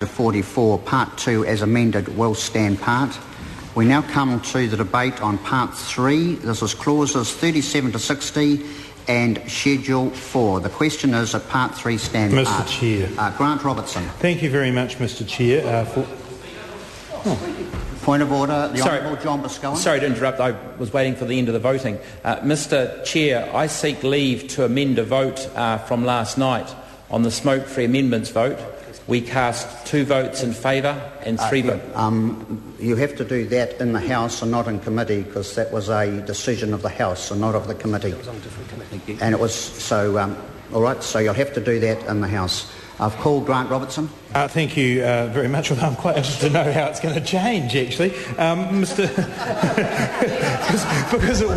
44, Part 2 as amended will stand part. We now come to the debate on Part 3. This is clauses 37 to 60 and Schedule 4. The question is that Part 3 stand part. Mr Chair. Grant Robertson. Thank you very much, Mr Chair. Point of order. The Honourable John Boscawen. Sorry to interrupt. I was waiting for the end of the voting. Mr Chair, I seek leave to amend a vote from last night on the smoke-free amendments vote. We cast 2 votes in favour and 3 votes. You have to do that in the House and not in committee, because that was a decision of the House and not of the committee. It was on a different committee. And it was so. All right. So you'll have to do that in the House. I've called Grant Robertson. Thank you very much. Well, I'm quite interested to know how it's going to change, actually, because it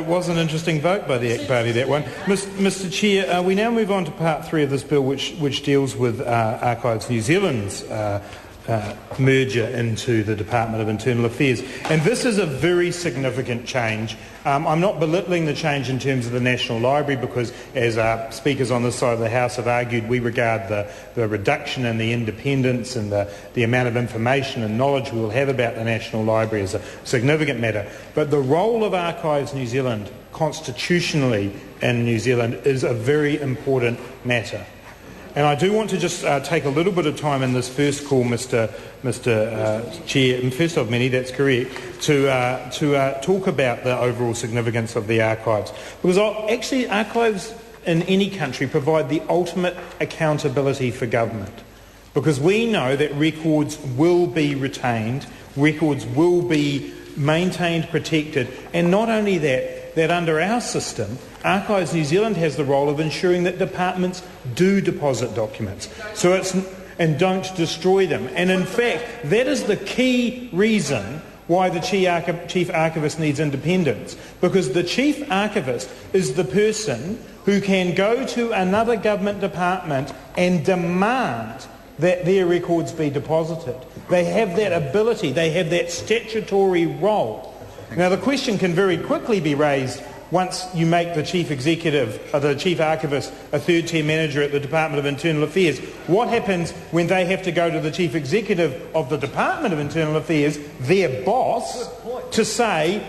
was an interesting vote by the ACT Party, that one. Mr. Chair, we now move on to Part 3 of this bill, which deals with Archives New Zealand's merger into the Department of Internal Affairs. And this is a very significant change. I'm not belittling the change in terms of the National Library, because, as speakers on this side of the House have argued, we regard the reduction in the independence and the amount of information and knowledge we will have about the National Library as a significant matter. But the role of Archives New Zealand constitutionally in New Zealand is a very important matter. And I do want to just take a little bit of time in this first call, Mr Chair, and first of many, that's correct, to talk about the overall significance of the archives. Because actually archives in any country provide the ultimate accountability for government. Because we know that records will be retained, records will be maintained, protected, and not only that under our system, Archives New Zealand has the role of ensuring that departments do deposit documents and don't destroy them. And in fact, that is the key reason why the Chief Archivist needs independence, because the Chief Archivist is the person who can go to another government department and demand that their records be deposited. They have that ability, they have that statutory role. Now, the question can very quickly be raised once you make the Chief Executive, or the Chief Archivist, a third-tier manager at the Department of Internal Affairs. What happens when they have to go to the Chief Executive of the Department of Internal Affairs, their boss, to say,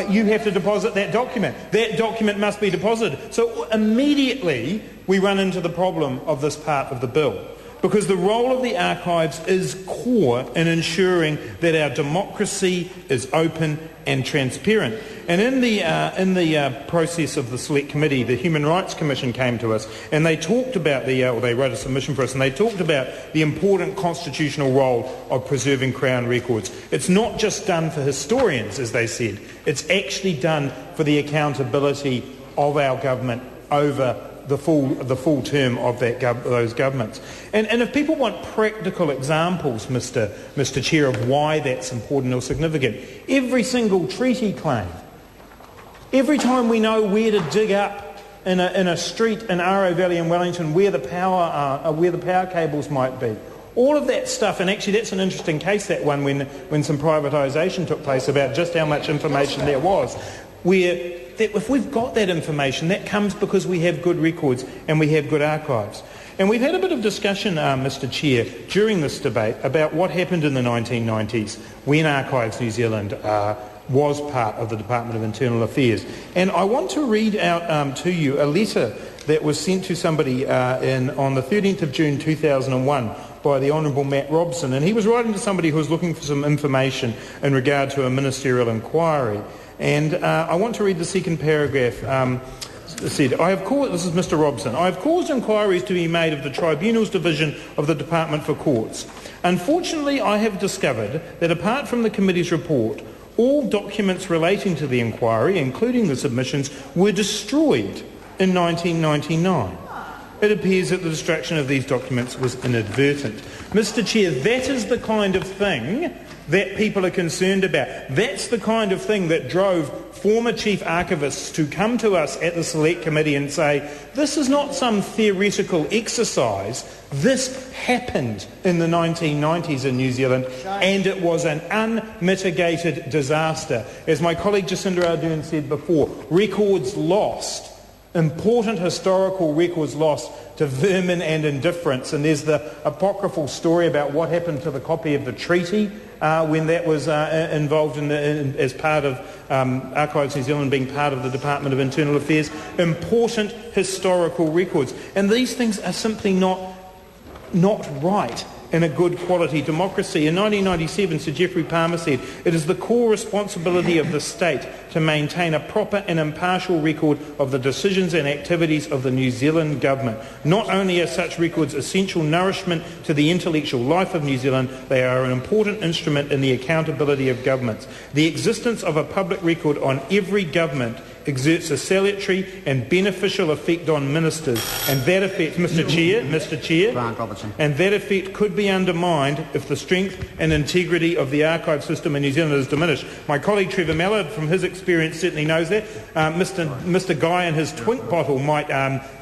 you have to deposit that document. That document must be deposited. So immediately we run into the problem of this part of the bill, because the role of the archives is core in ensuring that our democracy is open and transparent. And in the process of the Select Committee, the Human Rights Commission came to us and they talked about they wrote a submission for us, and they talked about the important constitutional role of preserving Crown records. It's not just done for historians, as they said. It's actually done for the accountability of our government over the full term of those governments. And if people want practical examples, Mr Chair, of why that's important or significant, every single treaty claim, every time we know where to dig up in a street in Aro Valley in Wellington where the power cables might be, all of that stuff, and actually that's an interesting case, that one when some privatisation took place, about just how much information there was, where if we've got that information, that comes because we have good records and we have good archives. And we've had a bit of discussion, Mr Chair, during this debate about what happened in the 1990s when Archives New Zealand was part of the Department of Internal Affairs. And I want to read out to you a letter that was sent to somebody on the 13th of June 2001 by the Honourable Matt Robson. And he was writing to somebody who was looking for some information in regard to a ministerial inquiry. And I want to read the second paragraph. Said, this is Mr Robson, I have caused inquiries to be made of the Tribunals Division of the Department for Courts. Unfortunately, I have discovered that apart from the committee's report, all documents relating to the inquiry, including the submissions, were destroyed in 1999. It appears that the destruction of these documents was inadvertent. Mr Chair, that is the kind of thing that people are concerned about. That's the kind of thing that drove former chief archivists to come to us at the Select Committee and say, this is not some theoretical exercise, this happened in the 1990s in New Zealand, and it was an unmitigated disaster. As my colleague Jacinda Ardern said before, records lost, important historical records lost to vermin and indifference. And there's the apocryphal story about what happened to the copy of the treaty when that was involved as part of Archives New Zealand being part of the Department of Internal Affairs. Important historical records. And these things are simply not right in a good quality democracy. In 1997, Sir Geoffrey Palmer said, "It is the core responsibility of the state to maintain a proper and impartial record of the decisions and activities of the New Zealand government. Not only are such records essential nourishment to the intellectual life of New Zealand, they are an important instrument in the accountability of governments. The existence of a public record on every government exerts a salutary and beneficial effect on ministers, and that effect, Mr. Chair, Grant Robertson. and that effect could be undermined if the strength and integrity of the archive system in New Zealand is diminished." My colleague Trevor Mallard, from his experience, certainly knows that. Mr. Guy and his twink bottle might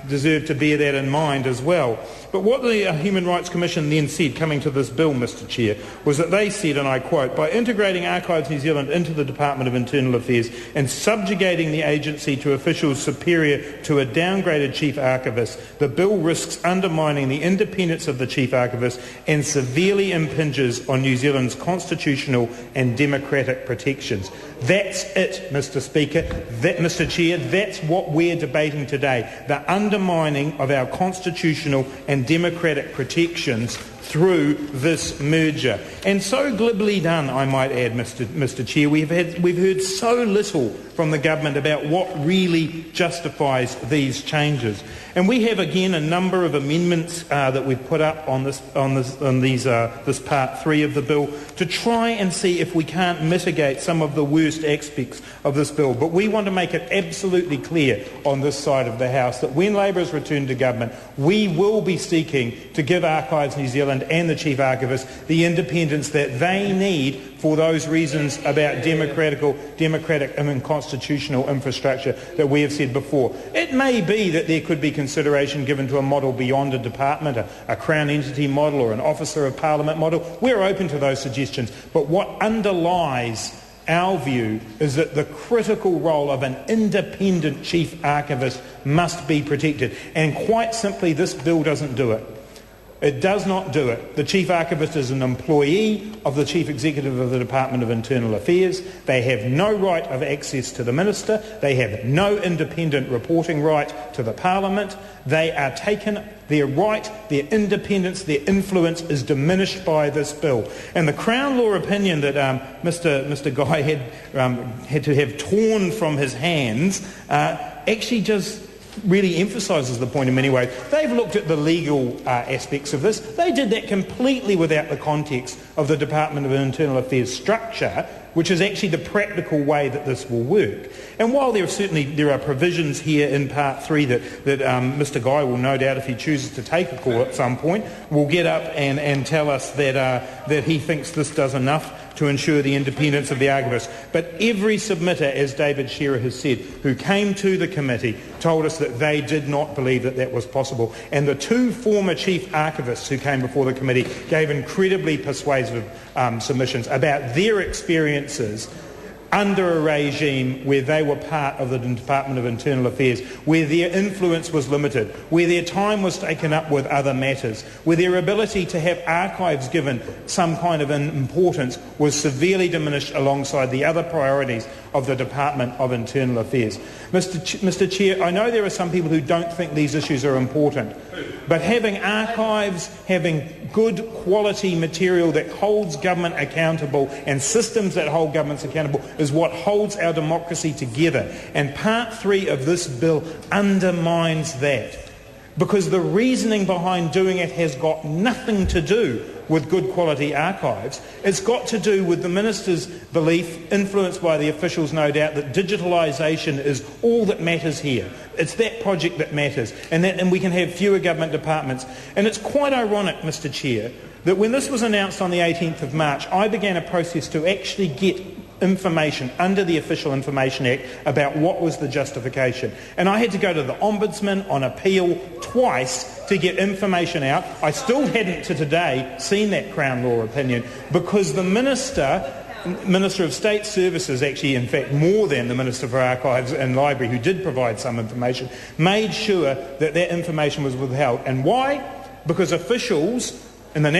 deserve to bear that in mind as well. But what the Human Rights Commission then said, coming to this bill, Mr. Chair, was that they said, and I quote, "By integrating Archives New Zealand into the Department of Internal Affairs and subjugating the agency to officials superior to a downgraded Chief Archivist, the bill risks undermining the independence of the Chief Archivist and severely impinges on New Zealand's constitutional and democratic protections." That's it, Mr. Speaker. Mr. Chair, that's what we're debating today, the undermining of our constitutional and democratic protections through this merger. And so glibly done, I might add, Mr. Chair. We've heard so little from the government about what really justifies these changes. And we have again a number of amendments that we've put up on this part 3 of the bill to try and see if we can't mitigate some of the worst aspects of this bill. But we want to make it absolutely clear on this side of the House that when Labour is returned to government, we will be seeking to give Archives New Zealand and the Chief Archivist the independence that they need for those reasons about democratic and constitutional infrastructure that we have said before. It may be that there could be consideration given to a model beyond a department, a Crown entity model or an Officer of Parliament model. We're open to those suggestions, but what underlies our view is that the critical role of an independent Chief Archivist must be protected. And quite simply, this bill doesn't do it. It does not do it. The Chief Archivist is an employee of the Chief Executive of the Department of Internal Affairs. They have no right of access to the Minister. They have no independent reporting right to the Parliament. They are taken, their right, their independence, their influence is diminished by this bill. And the Crown Law opinion that Mr. Guy had to have torn from his hands actually just really emphasises the point in many ways. They've looked at the legal aspects of this. They did that completely without the context of the Department of Internal Affairs structure, which is actually the practical way that this will work. And while there are provisions here in Part 3 that Mr. Guy will no doubt, if he chooses to take a call at some point, will get up and tell us that he thinks this does enough to ensure the independence of the archivist. But every submitter, as David Shearer has said, who came to the committee, told us that they did not believe that that was possible. And the two former chief archivists who came before the committee gave incredibly persuasive submissions about their experiences under a regime where they were part of the Department of Internal Affairs, where their influence was limited, where their time was taken up with other matters, where their ability to have archives given some kind of importance was severely diminished alongside the other priorities of the Department of Internal Affairs. Mr. Chair, I know there are some people who don't think these issues are important, but having archives, having good quality material that holds government accountable and systems that hold governments accountable is what holds our democracy together. And Part 3 of this bill undermines that, because the reasoning behind doing it has got nothing to do with good quality archives. It's got to do with the Minister's belief, influenced by the officials no doubt, that digitalisation is all that matters here. It's that project that matters, and we can have fewer government departments. And it's quite ironic, Mr. Chair, that when this was announced on the 18th of March, I began a process to actually get information under the Official Information Act about what was the justification. And I had to go to the Ombudsman on appeal twice to get information out. I still hadn't to today seen that Crown Law opinion, because the Minister Minister of State Services, actually in fact more than the Minister for Archives and Library, who did provide some information, made sure that that information was withheld. And why? Because officials in the